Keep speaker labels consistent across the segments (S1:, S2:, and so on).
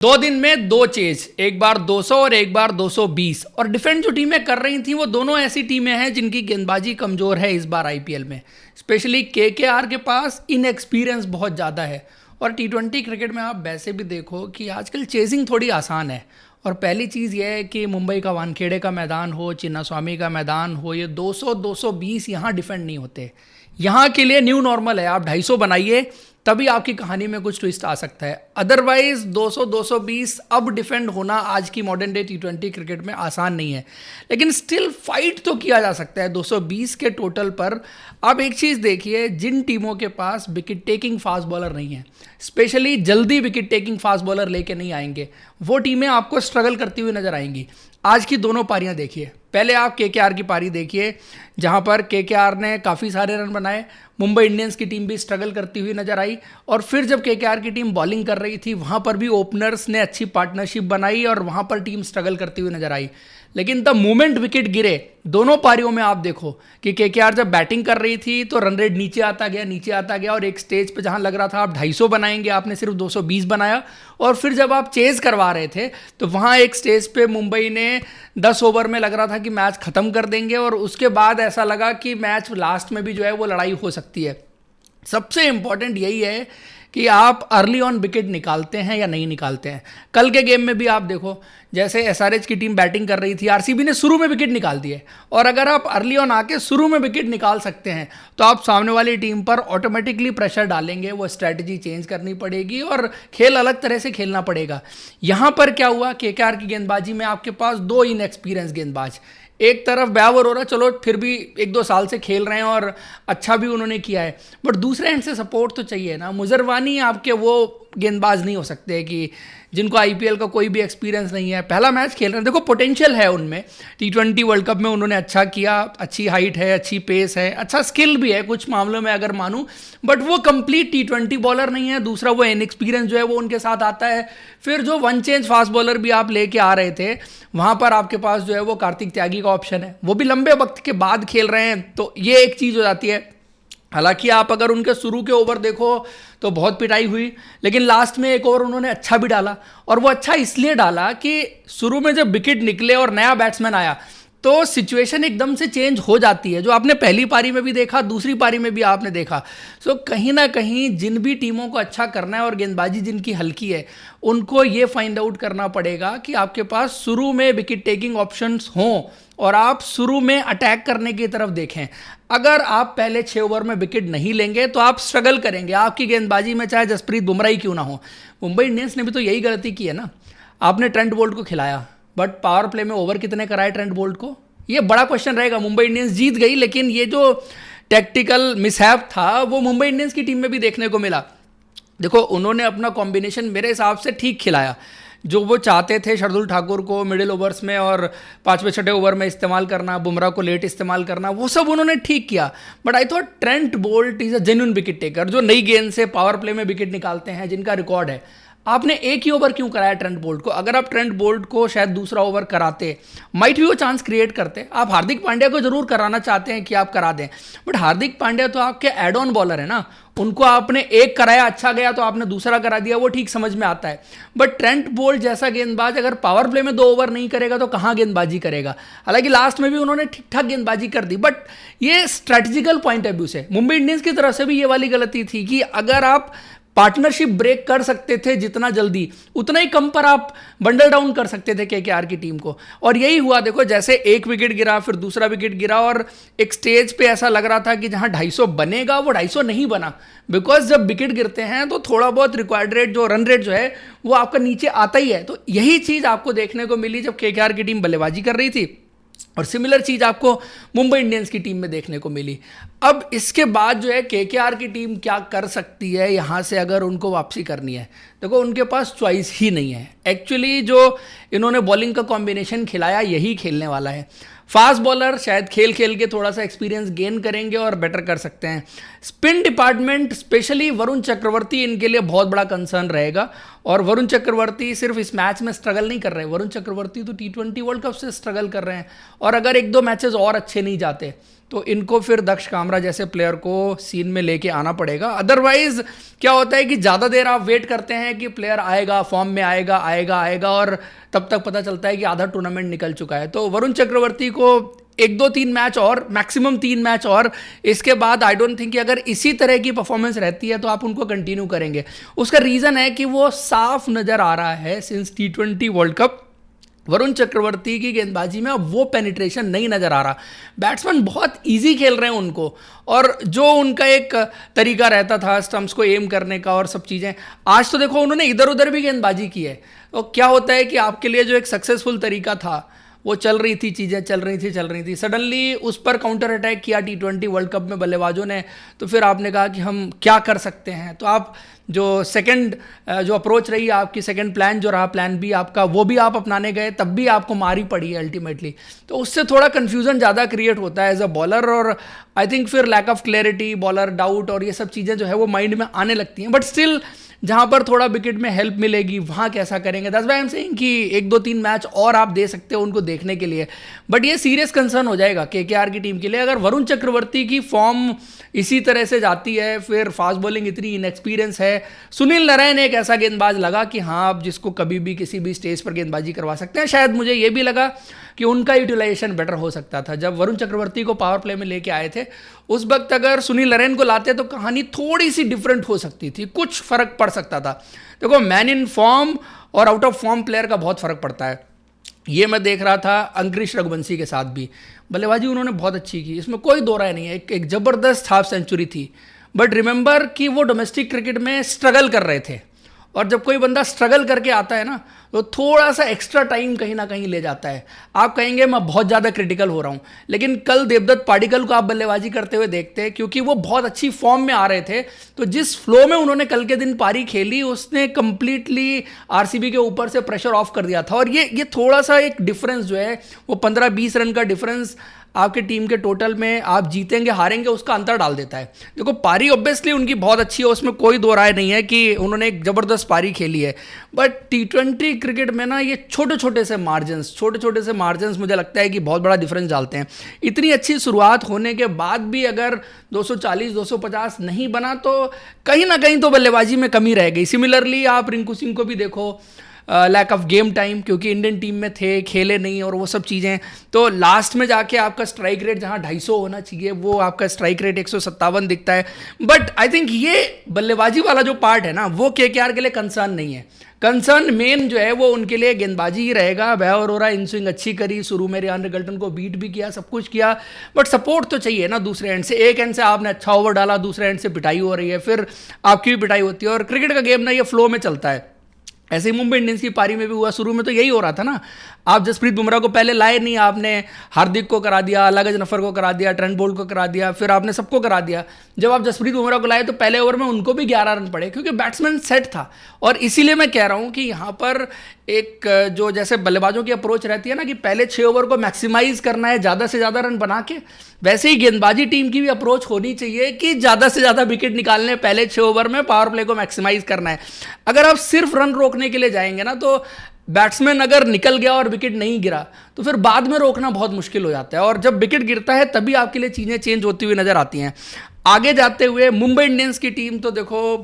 S1: 2 दिन में 2 चेज, एक बार 200 और एक बार 220। और डिफेंड जो टीमें कर रही थी वो दोनों ऐसी टीमें हैं जिनकी गेंदबाजी कमज़ोर है इस बार आईपीएल में। स्पेशली केकेआर के पास इनएक्सपीरियंस बहुत ज़्यादा है। और टी20 क्रिकेट में आप वैसे भी देखो कि आजकल चेजिंग थोड़ी आसान है। और पहली चीज़ यह है कि मुंबई का वानखेड़े का मैदान हो, चिन्नास्वामी का मैदान हो, ये 200-220 यहाँ डिफेंड नहीं होते। यहाँ के लिए न्यू नॉर्मल है, आप 250 बनाइए तभी आपकी कहानी में कुछ ट्विस्ट आ सकता है। अदरवाइज 200-220 अब डिफेंड होना आज की मॉडर्न डे टी20 क्रिकेट में आसान नहीं है। लेकिन स्टिल फाइट तो किया जा सकता है 220 के टोटल पर। अब एक चीज़ देखिए, जिन टीमों के पास विकेट टेकिंग फास्ट बॉलर नहीं है, स्पेशली जल्दी विकेट टेकिंग फास्ट बॉलर लेके नहीं आएंगे, वो टीमें आपको स्ट्रगल करती हुई नजर आएंगी। आज की दोनों पारियां देखिए। पहले आप केकेआर की पारी देखिए, जहां पर केकेआर ने काफ़ी सारे रन बनाए, मुंबई इंडियंस की टीम भी स्ट्रगल करती हुई नजर आई। और फिर जब केकेआर की टीम बॉलिंग कर रही थी, वहां पर भी ओपनर्स ने अच्छी पार्टनरशिप बनाई और वहां पर टीम स्ट्रगल करती हुई नजर आई। लेकिन द मोमेंट विकेट गिरे, दोनों पारियों में आप देखो कि केकेआर जब बैटिंग कर रही थी तो रन रेट नीचे आता गया और एक स्टेज पे जहां लग रहा था आप 250 बनाएंगे, आपने सिर्फ 220 बनाया। और फिर जब आप चेज करवा रहे थे तो वहां एक स्टेज पे मुंबई ने 10 ओवर में लग रहा था कि मैच खत्म कर देंगे, और उसके बाद ऐसा लगा कि मैच लास्ट में भी जो है वो लड़ाई हो सकती है। सबसे इंपॉर्टेंट यही है कि आप अर्ली ऑन विकेट निकालते हैं या नहीं निकालते हैं। कल के गेम में भी आप देखो, जैसे एसआरएच की टीम बैटिंग कर रही थी, आरसीबी ने शुरू में विकेट निकाल दिए। और अगर आप अर्ली ऑन आके शुरू में विकेट निकाल सकते हैं तो आप सामने वाली टीम पर ऑटोमेटिकली प्रेशर डालेंगे, वो स्ट्रैटेजी चेंज करनी पड़ेगी और खेल अलग तरह से खेलना पड़ेगा। यहाँ पर क्या हुआ, केकेआर की गेंदबाजी में आपके पास 2 इनएक्सपीरियंस गेंदबाज, एक तरफ बैवर हो रहा, चलो फिर भी 1-2 साल से खेल रहे हैं और अच्छा भी उन्होंने किया है, बट दूसरे एंड से सपोर्ट तो चाहिए ना। मुजरवानी आपके वो गेंदबाज नहीं हो सकते कि जिनको आईपीएल का कोई भी एक्सपीरियंस नहीं है, पहला मैच खेल रहे हैं। देखो पोटेंशियल है उनमें, टी20 वर्ल्ड कप में उन्होंने अच्छा किया, अच्छी हाइट है, अच्छी पेस है, अच्छा स्किल भी है कुछ मामलों में अगर मानूं, बट वो कंप्लीट टी20 बॉलर नहीं है। दूसरा वो इनएक्सपीरियंस जो है वो उनके साथ आता है। फिर जो वन चेंज फास्ट बॉलर भी आप लेके आ रहे थे, वहां पर आपके पास जो है वो कार्तिक त्यागी का ऑप्शन है, वो भी लंबे वक्त के बाद खेल रहे हैं, तो ये एक चीज़ हो जाती है। हालांकि आप अगर उनके शुरू के ओवर देखो तो बहुत पिटाई हुई, लेकिन लास्ट में एक ओवर उन्होंने अच्छा भी डाला। और वो अच्छा इसलिए डाला कि शुरू में जब विकेट निकले और नया बैट्समैन आया तो सिचुएशन एकदम से चेंज हो जाती है, जो आपने पहली पारी में भी देखा, दूसरी पारी में भी आपने देखा। सो कहीं ना कहीं जिन भी टीमों को अच्छा करना है और गेंदबाजी जिनकी हल्की है, उनको ये फाइंड आउट करना पड़ेगा कि आपके पास शुरू में विकेट टेकिंग ऑप्शंस हों और आप शुरू में अटैक करने की तरफ देखें। अगर आप पहले 6 ओवर में विकेट नहीं लेंगे तो आप स्ट्रगल करेंगे, आपकी गेंदबाजी में चाहे जसप्रीत बुमराह ही क्यों ना हो। मुंबई इंडियंस ने भी तो यही गलती की है ना, आपने ट्रेंट बोल्ट को खिलाया, बट पावर प्ले में ओवर कितने कराए ट्रेंट बोल्ट को, ये बड़ा क्वेश्चन रहेगा। मुंबई इंडियंस जीत गई, लेकिन ये जो टैक्टिकल मिसहैप था वो मुंबई इंडियंस की टीम में भी देखने को मिला। देखो उन्होंने अपना कॉम्बिनेशन मेरे हिसाब से ठीक खिलाया, जो वो चाहते थे शार्दुल ठाकुर को मिडिल ओवर्स में और 5वें-6वें ओवर में इस्तेमाल करना, बुमराह को लेट इस्तेमाल करना, वो सब उन्होंने ठीक किया। But I thought Trent Boult is a genuine wicket taker, जो नई गेंद से पावर प्ले में विकेट निकालते हैं, जिनका रिकॉर्ड है। आपने एक ही ओवर क्यों कराया ट्रेंट बोल्ट को? अगर आप ट्रेंट बोल्ट को शायद दूसरा ओवर कराते, माइट भी वो चांस क्रिएट करते। आप हार्दिक पांड्या को जरूर कराना चाहते हैं कि आप करा दें, बट हार्दिक पांड्या तो आपके एड ऑन बॉलर है ना, उनको आपने एक कराया, अच्छा गया तो आपने दूसरा करा दिया, वो ठीक समझ में आता है। बट ट्रेंट बोल्ट जैसा गेंदबाज अगर पावर प्ले में 2 ओवर नहीं करेगा तो कहां गेंदबाजी करेगा। हालांकि लास्ट में भी उन्होंने ठीक ठाक गेंदबाजी कर दी, बट ये स्ट्रेटेजिकल पॉइंट ऑफ व्यू से मुंबई इंडियंस की तरफ से भी ये वाली गलती थी कि अगर आप पार्टनरशिप ब्रेक कर सकते थे जितना जल्दी, उतना ही कम पर आप बंडल डाउन कर सकते थे केकेआर की टीम को। और यही हुआ, देखो जैसे एक विकेट गिरा, फिर दूसरा विकेट गिरा, और एक स्टेज पे ऐसा लग रहा था कि जहां 250 बनेगा वो 250 नहीं बना, बिकॉज जब विकेट गिरते हैं तो थोड़ा बहुत रिक्वायर्ड रेट, जो रन रेट जो है वो आपका नीचे आता ही है। तो यही चीज आपको देखने को मिली जब केकेआर की टीम बल्लेबाजी कर रही थी, और सिमिलर चीज आपको मुंबई इंडियंस की टीम में देखने को मिली। अब इसके बाद जो है केकेआर की टीम क्या कर सकती है यहां से, अगर उनको वापसी करनी है। देखो उनके पास चॉइस ही नहीं है। एक्चुअली जो इन्होंने बॉलिंग का कॉम्बिनेशन खिलाया यही खेलने वाला है। फास्ट बॉलर शायद खेल खेल के थोड़ा सा एक्सपीरियंस गेन करेंगे और बेटर कर सकते हैं। Spin department specially Varun Chakravarthy इनके लिए बहुत बड़ा कंसर्न रहेगा, और वरुण चक्रवर्ती सिर्फ इस मैच में स्ट्रगल नहीं कर रहे, वरुण चक्रवर्ती तो T20 वर्ल्ड कप से स्ट्रगल कर रहे हैं, और अगर एक दो मैचेस और अच्छे नहीं जाते तो इनको फिर दक्ष कामरा जैसे प्लेयर को सीन में लेके आना पड़ेगा। अदरवाइज क्या होता है कि ज़्यादा देर आप वेट करते हैं कि प्लेयर आएगा, फॉर्म में आएगा आएगा आएगा, और तब तक पता चलता है कि आधा टूर्नामेंट निकल चुका है। तो वरुण चक्रवर्ती को एक दो तीन मैच और, मैक्सिमम 3 मैच और, इसके बाद आई डोंट थिंक कि अगर इसी तरह की परफॉर्मेंस रहती है तो आप उनको कंटिन्यू करेंगे। उसका रीज़न है कि वो साफ नज़र आ रहा है since T20 world cup Varun Chakravarthy की गेंदबाजी में अब वो पेनिट्रेशन नहीं नज़र आ रहा। बैट्समैन बहुत इजी खेल रहे हैं उनको, और जो उनका एक तरीका रहता था स्टंप्स को एम करने का और सब चीज़ें, आज तो देखो उन्होंने इधर उधर भी गेंदबाजी की है। तो क्या होता है कि आपके लिए जो एक सक्सेसफुल तरीका था वो चल रही थी, चीज़ें चल रही थी, सडनली उस पर काउंटर अटैक किया T20 वर्ल्ड कप में बल्लेबाजों ने, तो फिर आपने कहा कि हम क्या कर सकते हैं। तो आप जो सेकंड जो अप्रोच रही आपकी, सेकंड प्लान जो रहा, प्लान बी आपका, वो भी आप अपनाने गए, तब भी आपको मारी पड़ी है अल्टीमेटली। तो उससे थोड़ा कन्फ्यूज़न ज़्यादा क्रिएट होता है एज अ बॉलर, और आई थिंक फिर lack of clarity, bowler doubt और ये सब चीज़ें जो है वो माइंड में आने लगती हैं। बट स्टिल जहाँ पर थोड़ा विकेट में हेल्प मिलेगी वहाँ कैसा करेंगे, that's why I am saying कि 1-2-3 मैच और आप दे सकते हो उनको देखने के लिए। बट ये सीरियस कंसर्न हो जाएगा KKR की टीम के लिए अगर वरुण चक्रवर्ती की फॉर्म इसी तरह से जाती है, फिर फास्ट बॉलिंग इतनी इनएक्सपीरियंस है। सुनील नारायण एक ऐसा गेंदबाज लगा कि हाँ, आप जिसको कभी भी किसी भी स्टेज पर गेंदबाजी करवा सकते हैं। शायद मुझे ये भी लगा कि उनका यूटिलाइजेशन बेटर हो सकता था। जब वरुण चक्रवर्ती को पावर प्ले में लेके आए थे उस वक्त अगर सुनील नारायण को लाते तो कहानी थोड़ी सी डिफरेंट हो सकती थी, कुछ फर्क पड़ सकता था। देखो, मैन इन फॉर्म और आउट ऑफ फॉर्म प्लेयर का बहुत फर्क पड़ता है। ये मैं देख रहा था अंकुरिश रघुवंशी के साथ भी, बल्लेबाजी उन्होंने बहुत अच्छी की, इसमें कोई दो राय नहीं है। एक ज़बरदस्त हाफ सेंचुरी थी। बट रिमेंबर कि वो डोमेस्टिक क्रिकेट में स्ट्रगल कर रहे थे, और जब कोई बंदा स्ट्रगल करके आता है ना तो थोड़ा सा एक्स्ट्रा टाइम कहीं ना कहीं ले जाता है। आप कहेंगे मैं बहुत ज़्यादा क्रिटिकल हो रहा हूँ, लेकिन कल देवदत्त पाडिक्कल को आप बल्लेबाजी करते हुए देखते हैं, क्योंकि वो बहुत अच्छी फॉर्म में आ रहे थे। तो जिस फ्लो में उन्होंने कल के दिन पारी खेली उसने कंप्लीटली RCB के ऊपर से प्रेशर ऑफ कर दिया था। और ये थोड़ा सा एक डिफरेंस जो है वो 15-20 रन का डिफरेंस आपके टीम के टोटल में, आप जीतेंगे हारेंगे उसका अंतर डाल देता है। देखो, पारी ऑब्वियसली उनकी बहुत अच्छी है, उसमें कोई दो राय नहीं है कि उन्होंने एक ज़बरदस्त पारी खेली है। बट T20 क्रिकेट में ना ये छोटे छोटे से मार्जिन्स मुझे लगता है कि बहुत बड़ा डिफरेंस डालते हैं। इतनी अच्छी शुरुआत होने के बाद भी अगर 240-250 नहीं बना तो कहीं ना कहीं तो बल्लेबाजी में कमी रह गई। सिमिलरली आप रिंकू सिंह को भी देखो, लैक ऑफ गेम टाइम, क्योंकि इंडियन टीम में थे, खेले नहीं और वो सब चीज़ें, तो लास्ट में जाके आपका स्ट्राइक रेट जहाँ 250 होना चाहिए वो आपका स्ट्राइक रेट 157 दिखता है। बट आई थिंक ये बल्लेबाजी वाला जो पार्ट है ना वो KKR के लिए कंसर्न नहीं है। कंसर्न मेन जो है वो उनके लिए गेंदबाजी ही रहेगा। वैभव अरोड़ा इन स्विंग अच्छी करी, शुरू में रियान रिकल्टन को बीट भी किया, सब कुछ किया, बट सपोर्ट तो चाहिए ना दूसरे एंड से। एक एंड से आपने अच्छा ओवर डाला, दूसरे एंड से पिटाई हो रही है, फिर आपकी भी पिटाई होती है। और क्रिकेट का गेम ना ये फ्लो में चलता है। ऐसे ही मुंबई इंडियंस की पारी में भी हुआ, शुरू में तो यही हो रहा था ना, आप जसप्रीत बुमराह को पहले लाए नहीं, आपने हार्दिक को करा दिया, अलग नफर को करा दिया, ट्रेंट बोल्ट को करा दिया, फिर आपने सबको करा दिया। जब आप जसप्रीत बुमराह को लाए तो पहले ओवर में उनको भी 11 रन पड़े, क्योंकि बैट्समैन सेट था। और इसीलिए मैं कह रहा हूँ कि यहाँ पर एक जो जैसे बल्लेबाजों की अप्रोच रहती है ना कि पहले 6 ओवर को मैक्सिमाइज करना है ज़्यादा से ज़्यादा रन बना के, वैसे ही गेंदबाजी टीम की भी अप्रोच होनी चाहिए कि ज़्यादा से ज़्यादा विकेट निकालने, पहले 6 ओवर में पावर प्ले को मैक्सिमाइज करना है। अगर आप सिर्फ रन रोकने के लिए जाएंगे ना तो बैट्समैन अगर निकल गया और विकेट नहीं गिरा तो फिर बाद में रोकना बहुत मुश्किल हो जाता है। और जब विकेट गिरता है तभी आपके लिए चीज़ें चेंज होती हुई नजर आती हैं। आगे जाते हुए मुंबई इंडियंस की टीम तो देखो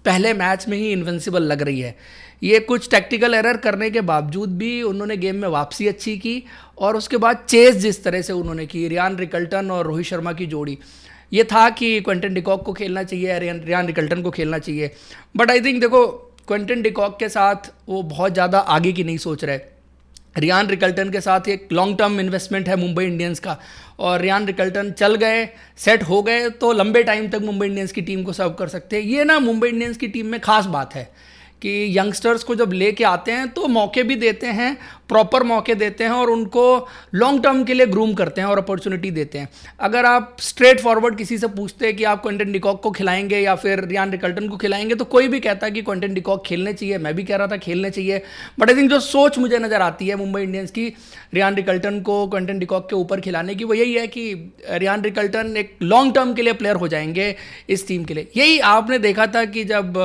S1: पहले मैच में ही इन्विंसिबल लग रही है। ये कुछ टैक्टिकल एरर करने के बावजूद भी उन्होंने गेम में वापसी अच्छी की, और उसके बाद चेस जिस तरह से उन्होंने की, रियान रिकल्टन और रोहित शर्मा की जोड़ी, ये था कि क्विंटन डिकॉक को खेलना चाहिए, रियान रिकल्टन को खेलना चाहिए। बट आई थिंक देखो क्विंटन डिकॉक के साथ वो बहुत ज़्यादा आगे की नहीं सोच रहे। रियान रिकल्टन के साथ एक लॉन्ग टर्म इन्वेस्टमेंट है मुंबई इंडियंस का, और रियान रिकल्टन चल गए, सेट हो गए तो लंबे टाइम तक मुंबई इंडियंस की टीम को सर्व कर सकते हैं। ये ना मुंबई इंडियंस की टीम में खास बात है कि यंगस्टर्स को जब लेके आते हैं तो मौके भी देते हैं प्रॉपर मौके देते हैं और उनको लॉन्ग टर्म के लिए ग्रूम करते हैं और अपॉर्चुनिटी देते हैं। अगर आप स्ट्रेट फॉरवर्ड किसी से पूछते हैं कि आप क्विंटन डिकॉक को खिलाएंगे या फिर रियान रिकल्टन को खिलाएंगे, तो कोई भी कहता है कि क्विंटन डिकॉक खेलने चाहिए, मैं भी कह रहा था खेलने चाहिए। बट आई थिंक जो सोच मुझे नज़र आती है मुंबई इंडियंस की रियान रिकल्टन को क्विंटन डिकॉक के ऊपर खिलाने की, वो यही है कि रियान रिकल्टन एक लॉन्ग टर्म के लिए प्लेयर हो जाएंगे इस टीम के लिए। यही आपने देखा था कि जब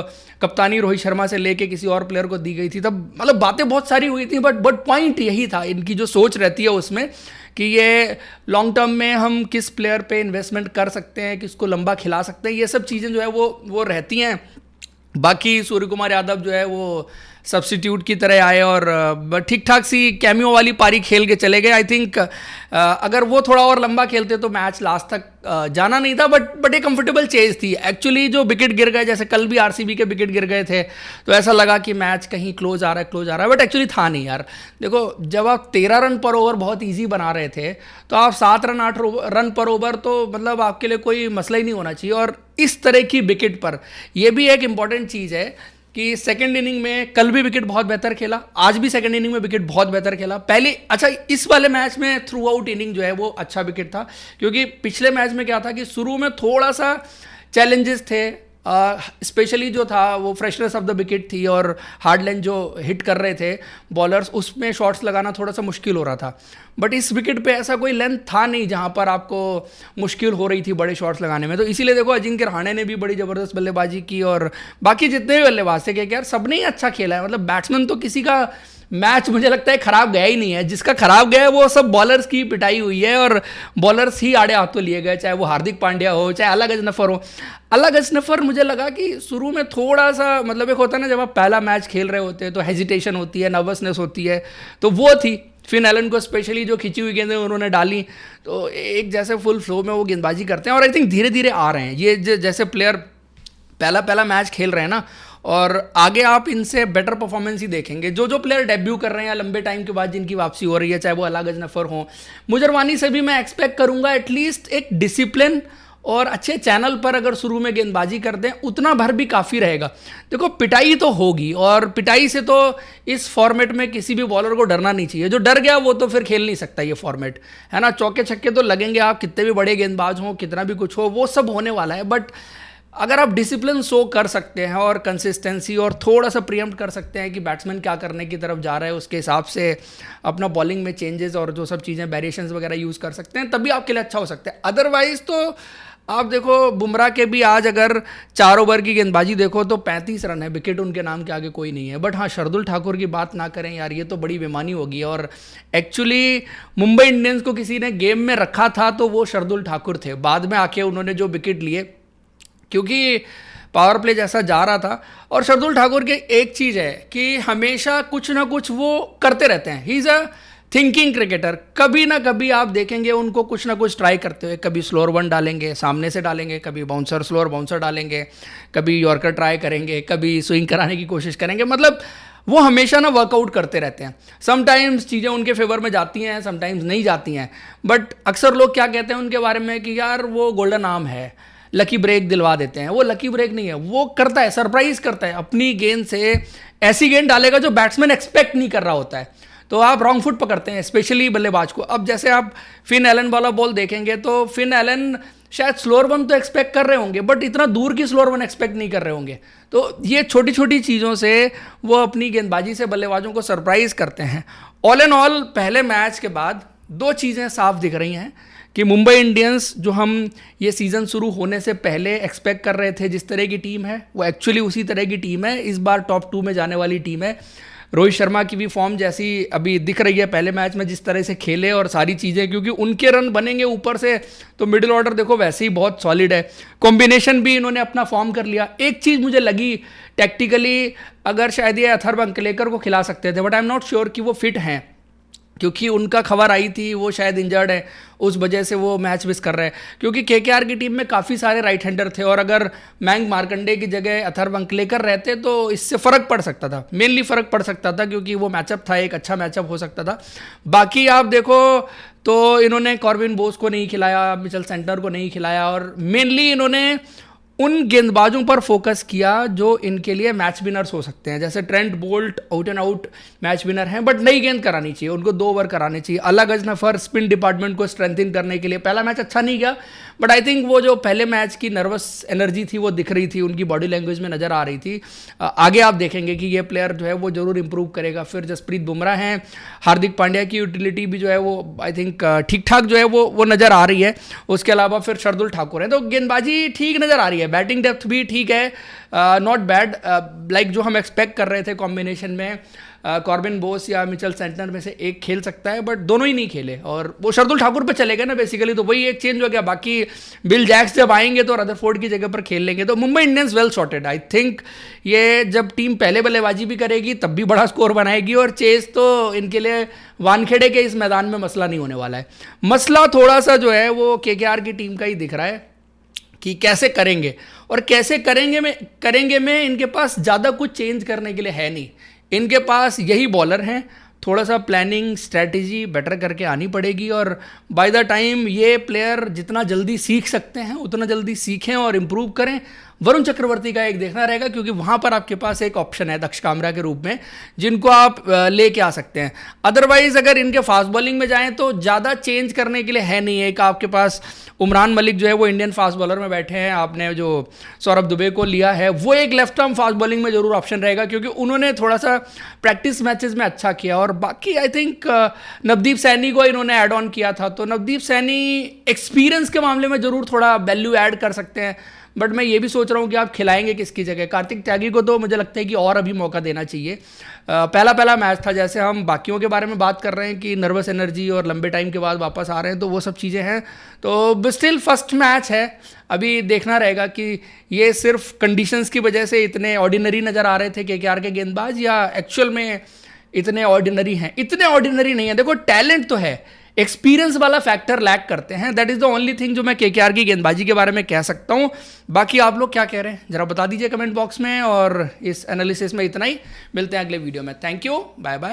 S1: कप्तानी रोहित शर्मा से लेके किसी और प्लेयर को दी गई थी, तब मतलब बातें बहुत सारी हुई थी, बट पॉइंट यही था, इनकी जो सोच रहती है उसमें कि ये लॉन्ग टर्म में हम किस प्लेयर पे इन्वेस्टमेंट कर सकते हैं, किसको लंबा खिला सकते हैं, ये सब चीज़ें जो है वो रहती हैं। बाकी सूर्य कुमार यादव जो है वो सब्स्टिट्यूट की तरह आए और ठीक ठाक सी कैमियो वाली पारी खेल के चले गए। आई थिंक अगर वो थोड़ा और लंबा खेलते तो मैच लास्ट तक जाना नहीं था, बट एक कंफर्टेबल चेज थी। एक्चुअली जो विकेट गिर गए, जैसे कल भी आरसीबी के विकेट गिर गए थे, तो ऐसा लगा कि मैच कहीं क्लोज आ रहा है, बट एक्चुअली था नहीं यार। देखो, जब आप 13 रन पर ओवर बहुत ईजी बना रहे थे, तो आप 7 रन 8 रन पर ओवर तो मतलब आपके लिए कोई मसला ही नहीं होना चाहिए। और इस तरह की विकेट पर यह भी एक इंपॉर्टेंट चीज़ है कि सेकंड इनिंग में कल भी विकेट बहुत बेहतर खेला, आज भी सेकंड इनिंग में विकेट बहुत बेहतर खेला। पहले अच्छा, इस वाले मैच में थ्रू आउट इनिंग जो है वो अच्छा विकेट था, क्योंकि पिछले मैच में क्या था कि शुरू में थोड़ा सा चैलेंजेस थे, स्पेशली जो था वो फ्रेशनेस ऑफ द विकेट थी और हार्ड लाइन जो हिट कर रहे थे बॉलर्स, उसमें शॉट्स लगाना थोड़ा सा मुश्किल हो रहा था। बट इस विकेट पे ऐसा कोई लेंथ था नहीं जहां पर आपको मुश्किल हो रही थी बड़े शॉट्स लगाने में। तो इसीलिए देखो, अजिंक्य रहाणे ने भी बड़ी ज़बरदस्त बल्लेबाजी की और बाकी जितने भी बल्लेबाज थे कि यार सबने ही अच्छा खेला है। मतलब बैट्समैन तो किसी का मैच मुझे लगता है खराब गया ही नहीं है, जिसका खराब गया है वो सब बॉलर्स की पिटाई हुई है और बॉलर्स ही आड़े हाथों लिए गए, चाहे वो हार्दिक पांड्या हो, चाहे अलग अजनफर हो। अलग अजनफर मुझे लगा कि शुरू में थोड़ा सा मतलब एक होता है ना, जब आप पहला मैच खेल रहे होते हैं तो हेजिटेशन होती है, नर्वसनेस होती है, तो वो थी। फिन एलन को स्पेशली जो खिंची हुई गेंदें उन्होंने डाली, तो एक जैसे फुल फ्लो में वो गेंदबाजी करते हैं और आई थिंक धीरे धीरे आ रहे हैं ये जैसे प्लेयर पहला मैच खेल रहे हैं ना, और आगे आप इनसे बेटर परफॉर्मेंस ही देखेंगे। जो प्लेयर डेब्यू कर रहे हैं या लंबे टाइम के बाद जिनकी वापसी हो रही है, चाहे वो अलग अजनफर हो, मुजरवानी से भी मैं एक्सपेक्ट करूंगा एटलीस्ट एक डिसिप्लिन और अच्छे चैनल पर अगर शुरू में गेंदबाजी कर दें, उतना भर भी काफ़ी रहेगा। देखो, पिटाई तो होगी और पिटाई से तो इस फॉर्मेट में किसी भी बॉलर को डरना नहीं चाहिए। जो डर गया वो तो फिर खेल नहीं सकता ये फॉर्मेट, है ना। चौके छक्के तो लगेंगे, आप कितने भी बड़े गेंदबाज हों, कितना भी कुछ हो, वो सब होने वाला है। बट अगर आप डिसिप्लिन शो कर सकते हैं और कंसिस्टेंसी और थोड़ा सा प्रीएम्प्ट कर सकते हैं कि बैट्समैन क्या करने की तरफ जा रहा है, उसके हिसाब से अपना बॉलिंग में चेंजेस और जो सब चीज़ें वेरिएशंस वगैरह यूज़ कर सकते हैं, तभी आपके लिए अच्छा हो सकता है। अदरवाइज तो आप देखो, बुमराह के भी आज अगर 4 ओवर की गेंदबाजी देखो तो 35 रन है, विकेट उनके नाम के आगे कोई नहीं है। बट हाँ, शार्दुल ठाकुर की बात ना करें यार, ये तो बड़ी बेईमानी होगी। और एक्चुअली मुंबई इंडियंस को किसी ने गेम में रखा था तो वो शार्दुल ठाकुर थे। बाद में आके उन्होंने जो विकेट लिए, क्योंकि पावर प्ले जैसा जा रहा था। और शार्दुल ठाकुर की एक चीज़ है कि हमेशा कुछ ना कुछ वो करते रहते हैं। He is a thinking cricketer. कभी ना कभी आप देखेंगे उनको कुछ ना कुछ ट्राई करते हुए, कभी स्लोअर वन डालेंगे, सामने से डालेंगे, कभी स्लोअर बाउंसर डालेंगे, कभी यॉर्कर ट्राई करेंगे, कभी स्विंग कराने की कोशिश करेंगे। मतलब वो हमेशा ना वर्कआउट करते रहते हैं। समटाइम्स चीज़ें उनके फेवर में जाती हैं, समटाइम्स नहीं जाती हैं। बट अक्सर लोग क्या कहते हैं उनके बारे में कि यार वो गोल्डन आर्म है, लकी ब्रेक दिलवा देते हैं। वो लकी ब्रेक नहीं है, वो करता है, सरप्राइज करता है। अपनी गेंद से ऐसी गेंद डालेगा जो बैट्समैन एक्सपेक्ट नहीं कर रहा होता है, तो आप रॉन्ग फुट पकड़ते हैं, स्पेशली बल्लेबाज को। अब जैसे आप फिन एलन वाला बॉल देखेंगे तो फिन एलन शायद स्लोअर वन तो एक्सपेक्ट कर रहे होंगे, बट इतना दूर की स्लोअर वन एक्सपेक्ट नहीं कर रहे होंगे। तो ये छोटी छोटी चीज़ों से वो अपनी गेंदबाजी से बल्लेबाजों को सरप्राइज करते हैं। ऑल एंड ऑल, पहले मैच के बाद 2 चीज़ें साफ दिख रही हैं कि मुंबई इंडियंस जो हम ये सीज़न शुरू होने से पहले एक्सपेक्ट कर रहे थे जिस तरह की टीम है, वो एक्चुअली उसी तरह की टीम है। इस बार टॉप 2 में जाने वाली टीम है। रोहित शर्मा की भी फॉर्म जैसी अभी दिख रही है, पहले मैच में जिस तरह से खेले और सारी चीज़ें, क्योंकि उनके रन बनेंगे ऊपर से, तो मिडिल ऑर्डर देखो वैसे ही बहुत सॉलिड है। कॉम्बिनेशन भी इन्होंने अपना फॉर्म कर लिया। एक चीज़ मुझे लगी टैक्टिकली, अगर शायद ये अथर्व अंकलेकर को खिला सकते थे, but I am not sure कि वो फिट हैं, क्योंकि उनका खबर आई थी वो शायद इंजर्ड है, उस वजह से वो मैच मिस कर रहे हैं। क्योंकि केकेआर की टीम में काफ़ी सारे राइट हैंडर थे और अगर मयंक मार्कंडे की जगह अथर्व अंकलेकर रहते तो इससे फ़र्क पड़ सकता था, मेनली फ़र्क पड़ सकता था, क्योंकि वो मैचअप था, एक अच्छा मैचअप हो सकता था। बाकी आप देखो तो इन्होंने कॉर्बिन बोस को नहीं खिलाया, मिचेल सेंटनर को नहीं खिलाया, और मेनली इन्होंने उन गेंदबाजों पर फोकस किया जो इनके लिए मैच विनर्स हो सकते हैं। जैसे Trent Boult out and out match winner हैं, बट नई गेंद करानी चाहिए उनको, 2 ओवर कराने चाहिए। अलग अजनफर स्पिन डिपार्टमेंट को स्ट्रेंथिंग करने के लिए, पहला मैच अच्छा नहीं गया बट आई थिंक वो जो पहले मैच की नर्वस एनर्जी थी वो दिख रही थी, उनकी बॉडी लैंग्वेज में नजर आ रही थी। आगे आप देखेंगे कि ये प्लेयर जो है वो जरूर इंप्रूव करेगा। फिर जसप्रीत बुमराह हैं, हार्दिक पांड्या की यूटिलिटी भी जो है वो आई थिंक ठीक ठाक जो है वो नजर आ रही है। उसके अलावा फिर शार्दुल ठाकुर हैं, तो गेंदबाजी ठीक नजर आ रही है, बैटिंग डेप्थ भी ठीक है, नॉट बैड, लाइक जो हम एक्सपेक्ट कर रहे थे कॉम्बिनेशन में। कॉर्बिन बोस या मिचेल सेंटनर में से एक खेल सकता है, बट दोनों ही नहीं खेले और वो शार्दुल ठाकुर पे चले गए ना बेसिकली, तो वही एक चेंज हो गया। बाकी बिल जैक्स जब आएंगे तो रदरफोर्ड की जगह पर खेल लेंगे। तो Mumbai Indians well sorted, I think ये जब टीम पहले बल्लेबाजी भी करेगी तब भी बड़ा स्कोर बनाएगी, और चेस तो इनके लिए वानखेड़े के इस मैदान में मसला नहीं होने वाला है। मसला थोड़ा सा जो है वो केकेआर की टीम का ही दिख रहा है कि कैसे करेंगे, और कैसे करेंगे में इनके पास ज़्यादा कुछ चेंज करने के लिए है नहीं। इनके पास यही बॉलर हैं, थोड़ा सा प्लानिंग स्ट्रैटेजी बेटर करके आनी पड़ेगी, और बाय द टाइम ये प्लेयर जितना जल्दी सीख सकते हैं उतना जल्दी सीखें और इम्प्रूव करें। वरुण चक्रवर्ती का एक देखना रहेगा, क्योंकि वहाँ पर आपके पास एक ऑप्शन है दक्ष कामरा के रूप में जिनको आप लेके आ सकते हैं। अदरवाइज अगर इनके फास्ट बॉलिंग में जाएं तो ज़्यादा चेंज करने के लिए है नहीं। एक आपके पास उमरान मलिक जो है वो इंडियन फास्ट बॉलर में बैठे हैं, आपने जो सौरभ दुबे को लिया है वो एक लेफ्ट आर्म फास्ट बॉलिंग में जरूर ऑप्शन रहेगा, क्योंकि उन्होंने थोड़ा सा प्रैक्टिस मैचेस में अच्छा किया। और बाकी आई थिंक नवदीप सैनी को इन्होंने ऐड ऑन किया था, तो नवदीप सैनी एक्सपीरियंस के मामले में जरूर थोड़ा वैल्यू ऐड कर सकते हैं, बट मैं ये भी सोच रहा हूँ कि आप खिलाएंगे किसकी जगह। कार्तिक त्यागी को तो मुझे लगता है कि और अभी मौका देना चाहिए। पहला मैच था, जैसे हम बाकियों के बारे में बात कर रहे हैं कि नर्वस एनर्जी और लंबे टाइम के बाद वापस आ रहे हैं, तो वो सब चीज़ें हैं। तो स्टिल फर्स्ट मैच है, अभी देखना रहेगा कि ये सिर्फ कंडीशंस की वजह से इतने ऑर्डिनरी नज़र आ रहे थे केकेआर के गेंदबाज, या एक्चुअल में इतने ऑर्डिनरी हैं। इतने ऑर्डिनरी नहीं है, देखो टैलेंट तो है, एक्सपीरियंस वाला फैक्टर लैक करते हैं। That is the only thing जो मैं केकेआर की गेंदबाजी के बारे में कह सकता हूं। बाकी आप लोग क्या कह रहे हैं जरा बता दीजिए कमेंट बॉक्स में, और इस एनालिसिस में इतना ही। मिलते हैं अगले वीडियो में। Thank you, bye bye.